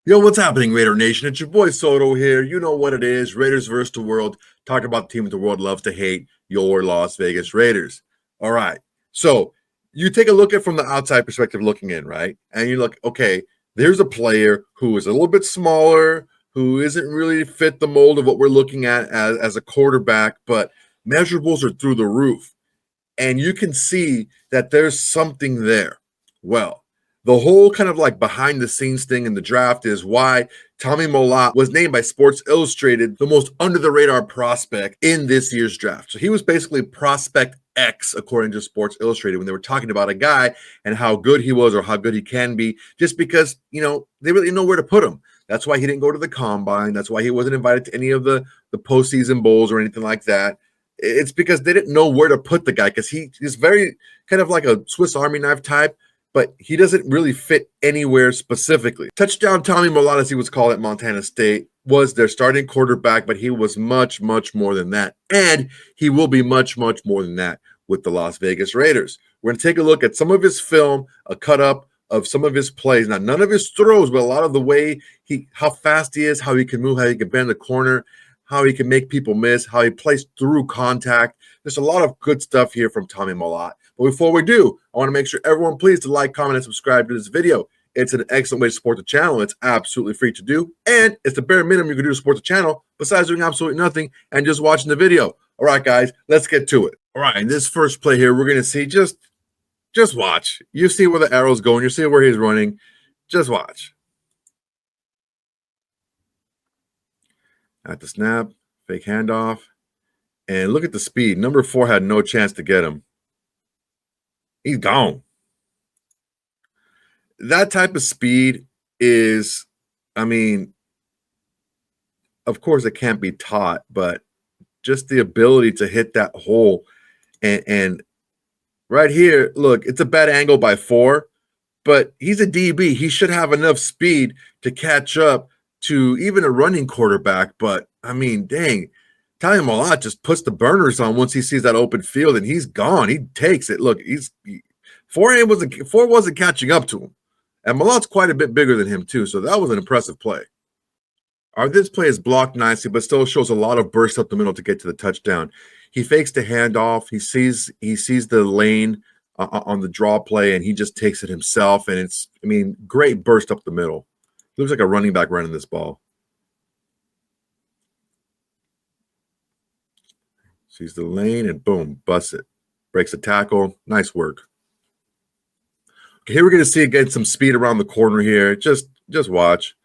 Yo, what's happening, Raider Nation? It's your boy Soto here. You know what it is. Raiders versus the world. Talk about the team that the world loves to hate, your Las Vegas Raiders. All right. So you take a look at from the outside perspective looking in, right? And you look, okay, there's a player who is a little bit smaller, who isn't really fit the mold of what we're looking at as a quarterback, but measurables are through the roof. And you can see that there's something there. Well, the whole kind of like behind the scenes thing in the draft is why Tommy Malot was named by Sports Illustrated the most under the radar prospect in this year's draft. So he was basically prospect X, according to Sports Illustrated, when they were talking about a guy and how good he was or how good he can be, just because, you know, they really didn't know where to put him. That's why he didn't go to the combine. That's why he wasn't invited to any of the postseason bowls or anything like that. It's because they didn't know where to put the guy because he's very kind of like a Swiss Army knife type, but he doesn't really fit anywhere specifically. Touchdown Tommy Malot, as he was called at Montana State, was their starting quarterback, but he was much, much more than that. And he will be much, much more than that with the Las Vegas Raiders. We're going to take a look at some of his film, a cut up of some of his plays. Now, none of his throws, but a lot of the way how fast he is, how he can move, how he can bend the corner, how he can make people miss, how he plays through contact. There's a lot of good stuff here from Tommy Malot. But before we do, I want to make sure everyone please to like, comment, and subscribe to this video. It's an excellent way to support the channel. It's absolutely free to do. And it's the bare minimum you can do to support the channel besides doing absolutely nothing and just watching the video. All right, guys, let's get to it. All right, in this first play here, we're going to see just watch. You see where the arrow's going. You see where he's running. Just watch. At the snap, fake handoff, and look at the speed. Number 4 had no chance to get him. He's gone. That type of speed is, I mean, of course it can't be taught, but just the ability to hit that hole. And right here, look, it's a bad angle by 4, but he's a DB. He should have enough speed to catch up to even a running quarterback. But I mean, dang, Tommy Malot just puts the burners on once he sees that open field, and he's gone. He takes it. Look, 4 wasn't catching up to him, and Malot's quite a bit bigger than him too. So that was an impressive play. All right, this play is blocked nicely, but still shows a lot of burst up the middle to get to the touchdown. He fakes the handoff. He sees the lane on the draw play, and he just takes it himself. And it's, I mean, great burst up the middle. Looks like a running back running this ball. Sees the lane and boom, busts it. Breaks a tackle. Nice work. Okay, here we're going to see again some speed around the corner here. Just watch.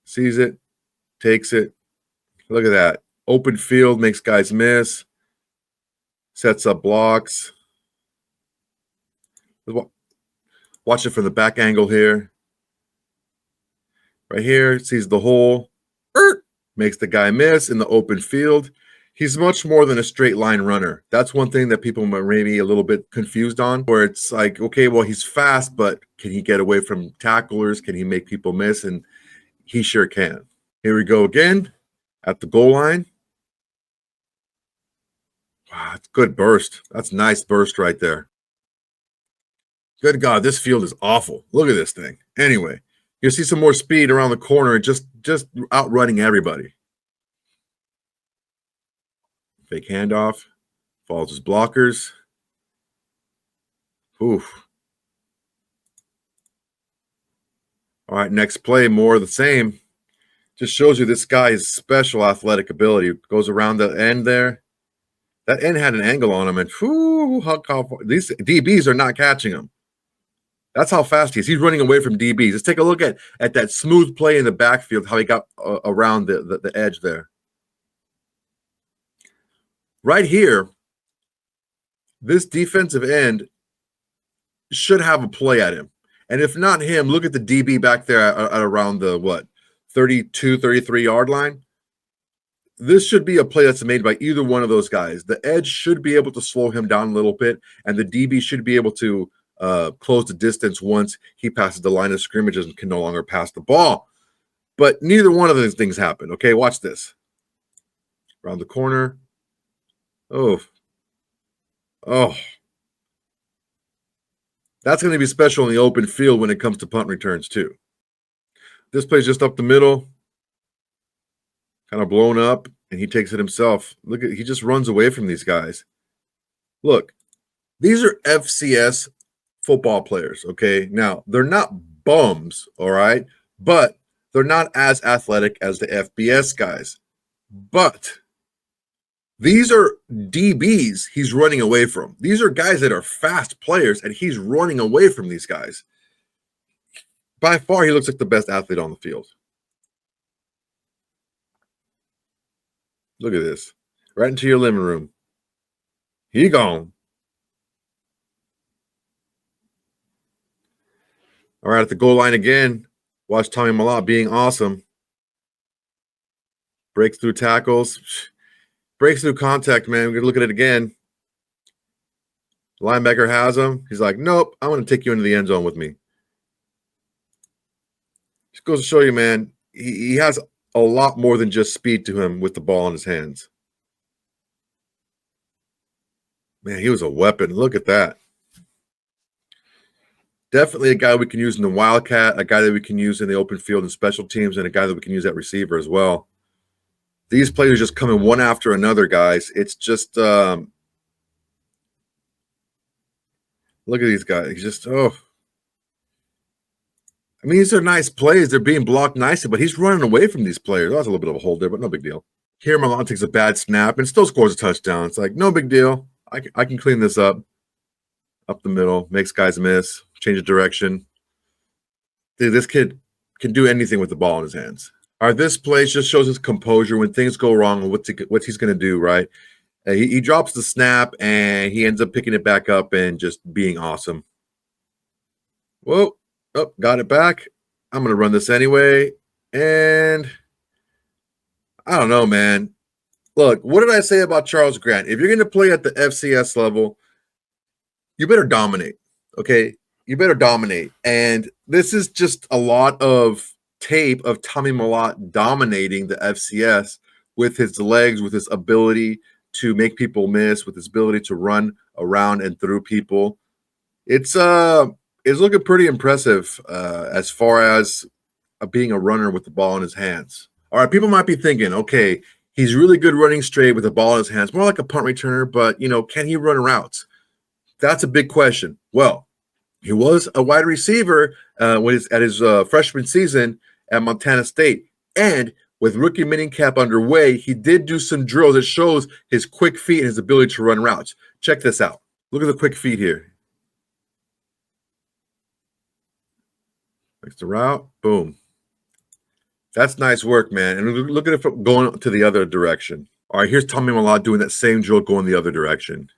Sees it, takes it. Look at that. Open field, makes guys miss. Sets up blocks. Watch it from the back angle here. Right here, sees the hole. Makes the guy miss in the open field. He's much more than a straight line runner. That's one thing that people may be a little bit confused on, where it's like, okay, well, he's fast, but can he get away from tacklers? Can he make people miss? And he sure can. Here we go again at the goal line. Wow, that's good burst. That's nice burst right there. Good God, this field is awful. Look at this thing. Anyway, you'll see some more speed around the corner, just outrunning everybody. Fake handoff. Follows his blockers. Oof. All right, next play, more of the same. Just shows you this guy's special athletic ability. Goes around the end there. That end had an angle on him, and these DBs are not catching him. That's how fast he is. He's running away from DBs. Let's take a look at that smooth play in the backfield, how he got around the edge there. Right here, this defensive end should have a play at him. And if not him, look at the DB back there at around the, 32, 33-yard line. This should be a play that's made by either one of those guys. The edge should be able to slow him down a little bit, and the DB should be able to close the distance once he passes the line of scrimmages and can no longer pass the ball. But neither one of those things happened. Okay, watch this. Around the corner. Oh. That's going to be special in the open field when it comes to punt returns too. This play's just up the middle, kind of blown up, and he takes it himself. Look at, he just runs away from these guys. Look, these are FCS football players, okay? Now, they're not bums, all right? But they're not as athletic as the FBS guys. But these are DBs he's running away from. These are guys that are fast players, and he's running away from these guys. By far, he looks like the best athlete on the field. Look at this. Right into your living room. He gone. All right, at the goal line again. Watch Tommy Malot being awesome. Breaks through tackles. Breaks through contact, man. We're going to look at it again. Linebacker has him. He's like, nope, I'm going to take you into the end zone with me. Just goes to show you, man, he has a lot more than just speed to him with the ball in his hands. Man, he was a weapon. Look at that. Definitely a guy we can use in the Wildcat, a guy that we can use in the open field and special teams, and a guy that we can use at receiver as well. These players just coming one after another, guys. It's just look at these guys. He's just, oh. I mean, these are nice plays. They're being blocked nicely, but he's running away from these players. That was a little bit of a hold there, but no big deal. Here, Malot takes a bad snap and still scores a touchdown. It's like, no big deal. I can clean this up. Up the middle, makes guys miss, change of direction. Dude, this kid can do anything with the ball in his hands. All right, this play just shows his composure when things go wrong and what he's going to do, right? He drops the snap, and he ends up picking it back up and just being awesome. Whoa. Oh, got it back. I'm going to run this anyway. And I don't know, man. Look, what did I say about Charles Grant? If you're going to play at the FCS level, you better dominate, okay? You better dominate. And this is just a lot of tape of Tommy Malot dominating the FCS with his legs, with his ability to make people miss, with his ability to run around and through people. It's looking pretty impressive as far as being a runner with the ball in his hands. All right, people might be thinking, okay, he's really good running straight with the ball in his hands, more like a punt returner, but, you know, can he run routes? That's a big question. Well, he was a wide receiver at his freshman season at Montana State. And with rookie minicamp underway, he did do some drills that shows his quick feet and his ability to run routes. Check this out. Look at the quick feet here. Makes the route. Boom. That's nice work, man. And look at it going to the other direction. All right, here's Tommy Malot doing that same drill going the other direction.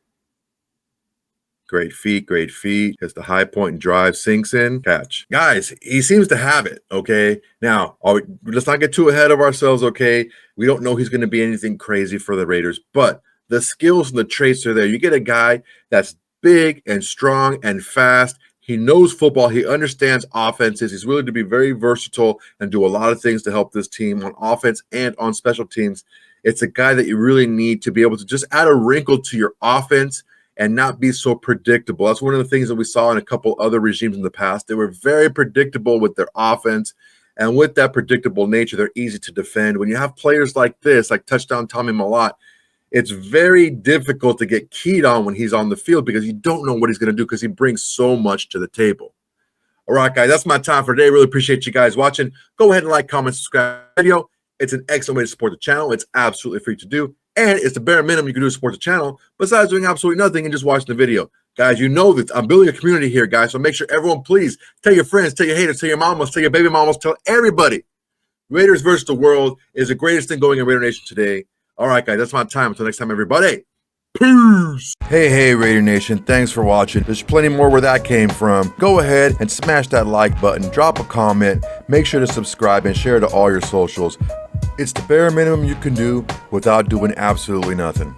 Great feet, great feet. As the high point and drive sinks in, catch. Guys, he seems to have it, okay? Now, let's not get too ahead of ourselves, okay? We don't know he's going to be anything crazy for the Raiders, but the skills and the traits are there. You get a guy that's big and strong and fast. He knows football. He understands offenses. He's willing to be very versatile and do a lot of things to help this team on offense and on special teams. It's a guy that you really need to be able to just add a wrinkle to your offense and not be so predictable. That's one of the things that we saw in a couple other regimes in the past. They were very predictable with their offense, and with that predictable nature, they're easy to defend. When you have players like this, like touchdown Tommy Malot, it's very difficult to get keyed on when he's on the field because you don't know what he's going to do because he brings so much to the table. All right, guys, that's my time for today. Really appreciate you guys watching. Go ahead and like, comment, subscribe to the video. It's an excellent way to support the channel. It's absolutely free to do. And it's the bare minimum you can do to support the channel besides doing absolutely nothing and just watching the video. Guys, you know that I'm building a community here, guys. So make sure everyone, please tell your friends, tell your haters, tell your mamas, tell your baby mamas, tell everybody. Raiders versus the world is the greatest thing going in Raider Nation today. All right, guys, that's my time. Until next time, everybody. Peace. Hey, Raider Nation. Thanks for watching. There's plenty more where that came from. Go ahead and smash that like button. Drop a comment. Make sure to subscribe and share to all your socials. It's the bare minimum you can do without doing absolutely nothing.